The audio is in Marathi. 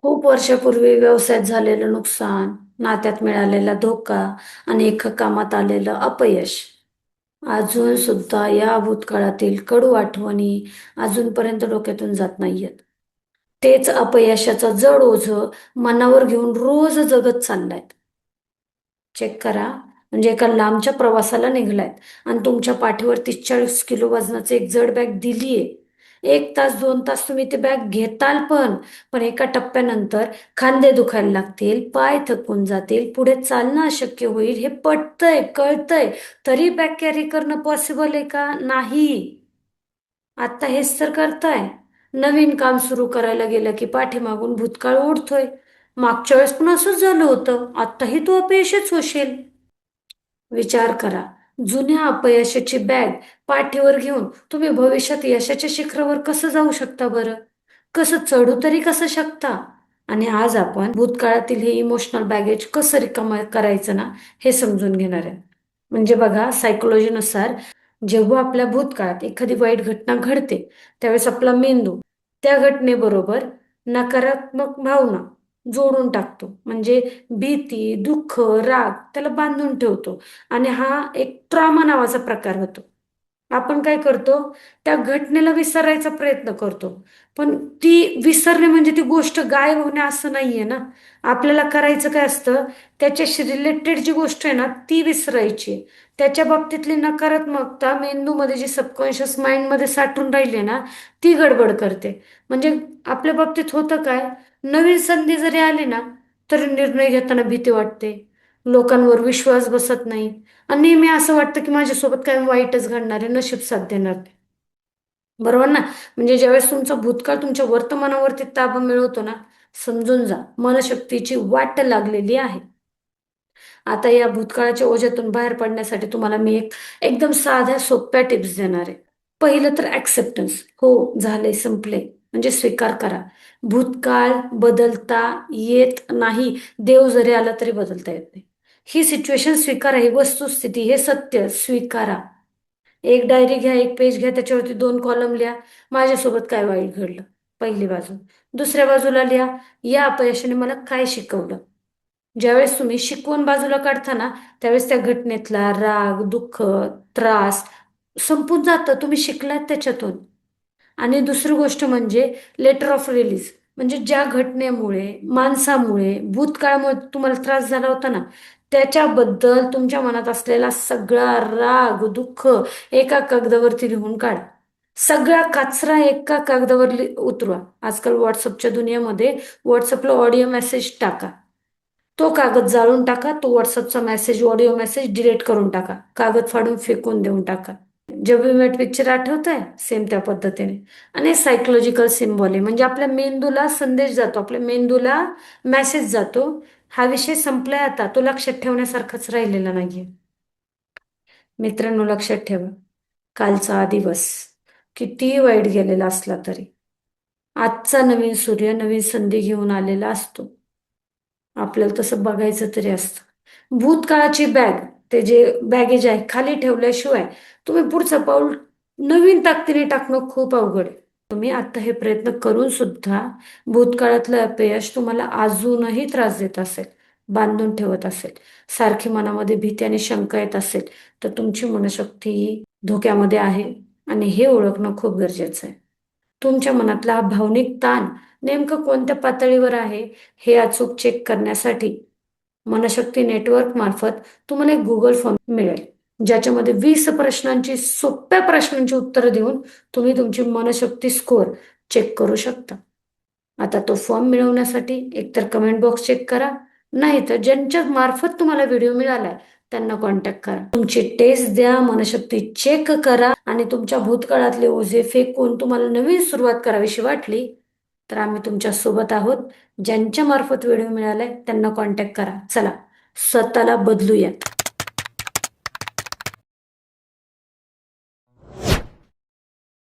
खूप वर्षापूर्वी व्यवसायात झालेलं नुकसान, नात्यात मिळालेला धोका आणि एका कामात आलेलं अपयश अजून सुद्धा या भूतकाळातील कडू आठवणी अजूनपर्यंत डोक्यातून जात नाहीयेत. तेच अपयशाचं जड ओझं मनावर घेऊन रोज जगत चाललायत. चेक करा. म्हणजे एका लांबच्या प्रवासाला निघालायत आणि तुमच्या पाठीवर 30-40 किलो वजनाचं एक जड बॅग दिलीये. 1 तास 2 तास तुम्ही ते बॅग घेताल पण एका टप्प्यानंतर खांदे दुखायला लागतील, पाय थकून जातील, पुढे चालणं अशक्य होईल हे पटतंय, कळतंय. तरी बॅग कॅरी करणं पॉसिबल आहे का? नाही. आता हेच तर करताय. नवीन काम सुरू करायला गेलं की पाठीमागून भूतकाळ ओढतोय. मागच्या वेळेस पण असंच झालं होतं. आत्ताही तू अपयशच होशील. विचार करा. जुन्या अपयशाची बॅग पाठीवर घेऊन तुम्ही भविष्यात यशाच्या शिखरावर कसं जाऊ शकता बरं? कसं चढू तरी कसं शकता? आणि आज आपण भूतकाळातील हे इमोशनल बॅगेज कसं रिकामं करायचं ना, हे समजून घेणार आहे. म्हणजे बघा, सायकोलॉजीनुसार जेव्हा आपल्या भूतकाळात एखादी वाईट घटना घडते, त्यावेळेस आपला मेंदू त्या घटनेबरोबर नकारात्मक भावना जोडून टाकतो. म्हणजे भीती, दुःख, राग त्याला बांधून ठेवतो आणि हा एक ट्रॉमा नावाचा प्रकार होतो. आपण काय करतो? त्या घटनेला विसरायचा प्रयत्न करतो. पण ती विसरणे म्हणजे ती गोष्ट गायब होणे असं नाहीये ना. आपल्याला करायचं काय असतं? त्याच्याशी रिलेटेड जी गोष्ट आहे ना ती विसरायची. त्याच्या बाबतीतली नकारात्मकता मेंदूमध्ये जी सबकॉन्शियस माइंडमध्ये साठून राहिली ना ती गडबड करते. म्हणजे आपल्या बाबतीत होतं काय? नवीन संधी जरी आली ना तरी निर्णय घेताना भीती वाटते. लोकांवर विश्वास बसत नाही. आणि नेहमी असं वाटतं की माझ्यासोबत काय वाईटच घडणार आहे, नशीब साथ देणार नाही. बरोबर ना? म्हणजे ज्यावेळेस तुमचा भूतकाळ तुमच्या वर्तमानावरती ताबा मिळवतो ना, समजून जा मनशक्तीची वाट लागलेली आहे. आता या भूतकाळाच्या ओझ्यातून बाहेर पडण्यासाठी तुम्हाला मी एकदम साध्या सोप्या टिप्स देणार आहे. पहिलं तर ऍक्सेप्टन्स. हो, झाले, संपले. म्हणजे स्वीकार करा. भूतकाळ बदलता येत नाही. देव जरी आला तरी बदलता येत नाही. ही सिच्युएशन स्वीकारा, ही वस्तुस्थिती, हे सत्य स्वीकारा. एक डायरी घ्या, एक पेज घ्या, त्याच्यावरती 2 कॉलम लिहा. माझ्यासोबत काय वाईट घडलं, पहिली बाजू. दुसऱ्या बाजूला लिहा, या अपयशाने मला काय शिकवलं. ज्यावेळेस तुम्ही शिकवण बाजूला काढता ना, त्यावेळेस त्या घटनेतला राग, दुःख, त्रास संपून जातं. तुम्ही शिकलात त्याच्यातून. आणि दुसरी गोष्ट म्हणजे लेटर ऑफ रिलीज. म्हणजे ज्या घटनेमुळे, माणसामुळे, भूतकाळामुळे तुम्हाला त्रास झाला होता ना, त्याच्याबद्दल तुमच्या मनात असलेला सगळा राग, दुःख एका कागदावरती लिहून काढा. सगळा कचरा एका कागदावर उतरवा. आजकाल व्हॉट्सअपच्या दुनियेमध्ये व्हॉट्सअपला ऑडिओ मेसेज टाका. तो कागद जाळून टाका. तो व्हॉट्सअपचा मेसेज, ऑडिओ मेसेज डिलीट करून टाका. कागद फाडून फेकून देऊन टाका. जब वी मेट पिक्चर आठवतंय? सेम त्या पद्धतीने. आणि सायकोलॉजिकल सिम्बॉल आहे. म्हणजे आपल्या मेंदूला संदेश जातो, आपल्या मेंदूला मेसेज जातो. हा विषय संपलाय आता, तो लक्षात ठेवण्यासारखाच राहिलेला नाहीये. मित्रांनो, लक्षात ठेवा. कालचा हा दिवस कितीही वाईट गेलेला असला तरी आजचा नवीन सूर्य नवीन संधी घेऊन आलेला असतो. आपल्याला तसं बघायचं तरी असतं. भूतकाळाची बॅग, ते जे बॅगेज आहे खाली ठेवल्याशिवाय तुम्ही पुढचं पाऊल नवीन ताकदीने टाकणं खूप अवघड आहे. तुम्ही आता हे प्रयत्न करून सुद्धा भूतकाळातलं अपयश तुम्हाला अजूनही त्रास देत असेल, बांधून ठेवत असेल, सारखी मनामध्ये भीती आणि शंका येत असेल, तर तुमची मनशक्ती ही धोक्यामध्ये आहे आणि हे ओळखणं खूप गरजेचं आहे. तुमच्या मनातला हा भावनिक ताण नेमकं कोणत्या पातळीवर आहे हे अचूक चेक करण्यासाठी मनशक्ती नेटवर्क मार्फत तुम्हाला एक गुगल फॉर्म मिळेल, ज्याच्यामध्ये 20 प्रश्नांची, सोप्या प्रश्नांची उत्तरं देऊन तुम्ही तुमची मनशक्ती स्कोअर चेक करू शकता. आता तो फॉर्म मिळवण्यासाठी एकतर कमेंट बॉक्स चेक करा, नाही तर ज्यांच्या मार्फत तुम्हाला व्हिडिओ मिळालाय त्यांना कॉन्टॅक्ट करा. तुमची टेस्ट द्या, मनशक्ती चेक करा आणि तुमच्या भूतकाळातले ओझे फेकून तुम्हाला नवीन सुरुवात करावीशी वाटली तर आम्ही तुमच्या सोबत आहोत. ज्यांच्या मार्फत व्हिडिओ मिळालाय त्यांना कॉन्टॅक्ट करा. चला, स्वतःला बदलूयात.